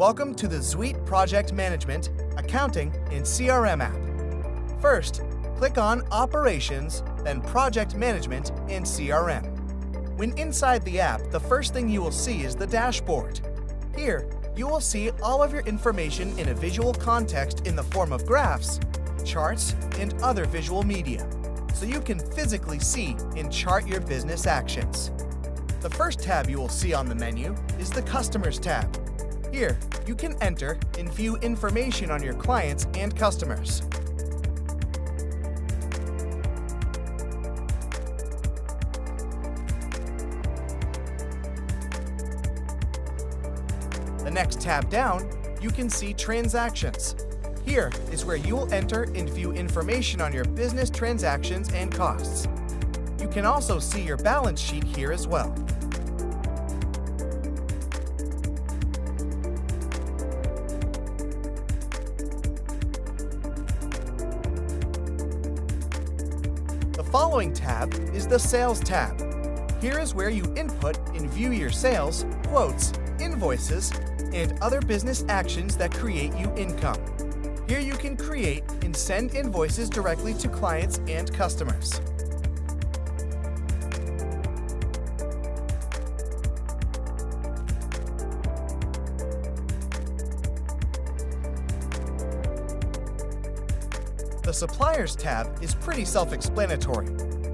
Welcome to the Zuitte Project Management, Accounting, and CRM app. First, click on Operations, then Project Management and CRM. When inside the app, the first thing you will see is the dashboard. Here, you will see all of your information in a visual context in the form of graphs, charts, and other visual media, so you can physically see and chart your business actions. The first tab you will see on the menu is the Customers tab. Here, you can enter and view information on your clients and customers. The next tab down, you can see Transactions. Here is where you will enter and view information on your business transactions and costs. You can also see your balance sheet here as well. The following tab is the Sales tab. Here is where you input and view your sales, quotes, invoices, and other business actions that create you income. Here you can create and send invoices directly to clients and customers. The Suppliers tab is pretty self-explanatory,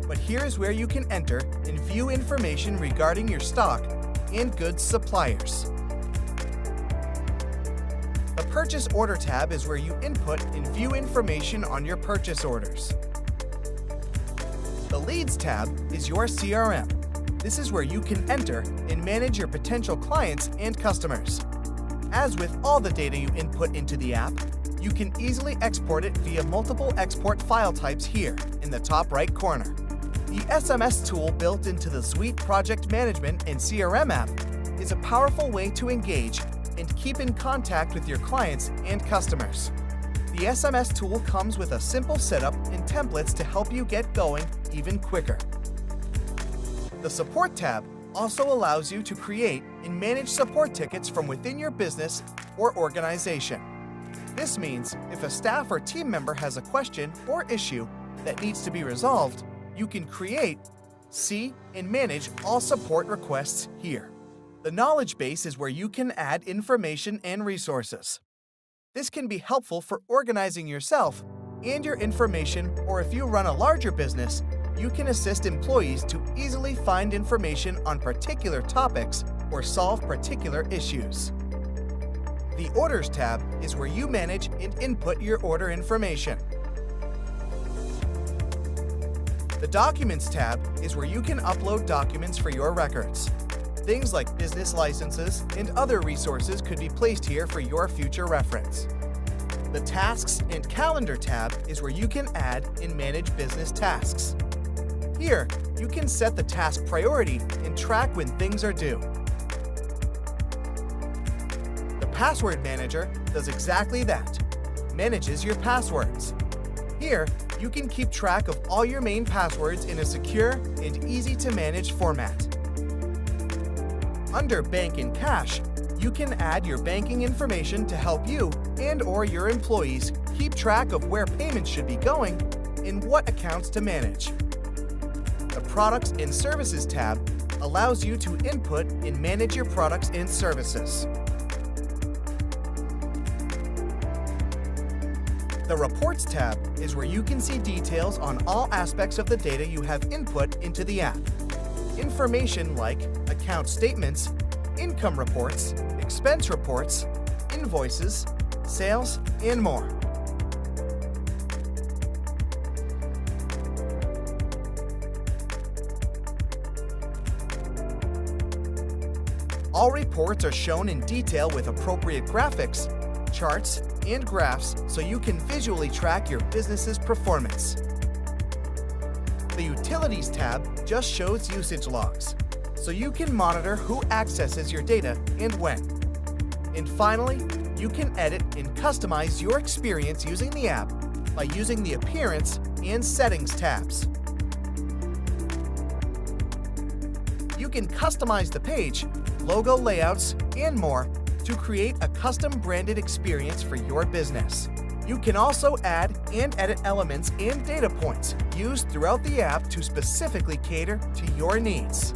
but here is where you can enter and view information regarding your stock and goods suppliers. The Purchase Order tab is where you input and view information on your purchase orders. The Leads tab is your CRM. This is where you can enter and manage your potential clients and customers. As with all the data you input into the app, you can easily export it via multiple export file types here in the top right corner. The SMS tool built into the Zuitte Project Management and CRM app is a powerful way to engage and keep in contact with your clients and customers. The SMS tool comes with a simple setup and templates to help you get going even quicker. The Support tab also allows you to create and manage support tickets from within your business or organization. This means if a staff or team member has a question or issue that needs to be resolved, you can create, see, and manage all support requests here. The Knowledge Base is where you can add information and resources. This can be helpful for organizing yourself and your information, or if you run a larger business, you can assist employees to easily find information on particular topics or solve particular issues. The Orders tab is where you manage and input your order information. The Documents tab is where you can upload documents for your records. Things like business licenses and other resources could be placed here for your future reference. The Tasks and Calendar tab is where you can add and manage business tasks. Here, you can set the task priority and track when things are due. The Password Manager does exactly that, manages your passwords. Here, you can keep track of all your main passwords in a secure and easy-to-manage format. Under Bank and Cash, you can add your banking information to help you and/or your employees keep track of where payments should be going and what accounts to manage. The Products and Services tab allows you to input and manage your products and services. The Reports tab is where you can see details on all aspects of the data you have input into the app. Information like account statements, income reports, expense reports, invoices, sales, and more. All reports are shown in detail with appropriate graphics, charts, and graphs so you can visually track your business's performance. The Utilities tab just shows usage logs, so you can monitor who accesses your data and when. And finally, you can edit and customize your experience using the app by using the Appearance and Settings tabs. You can customize the page, logo layouts, and more to create a custom branded experience for your business. You can also add and edit elements and data points used throughout the app to specifically cater to your needs.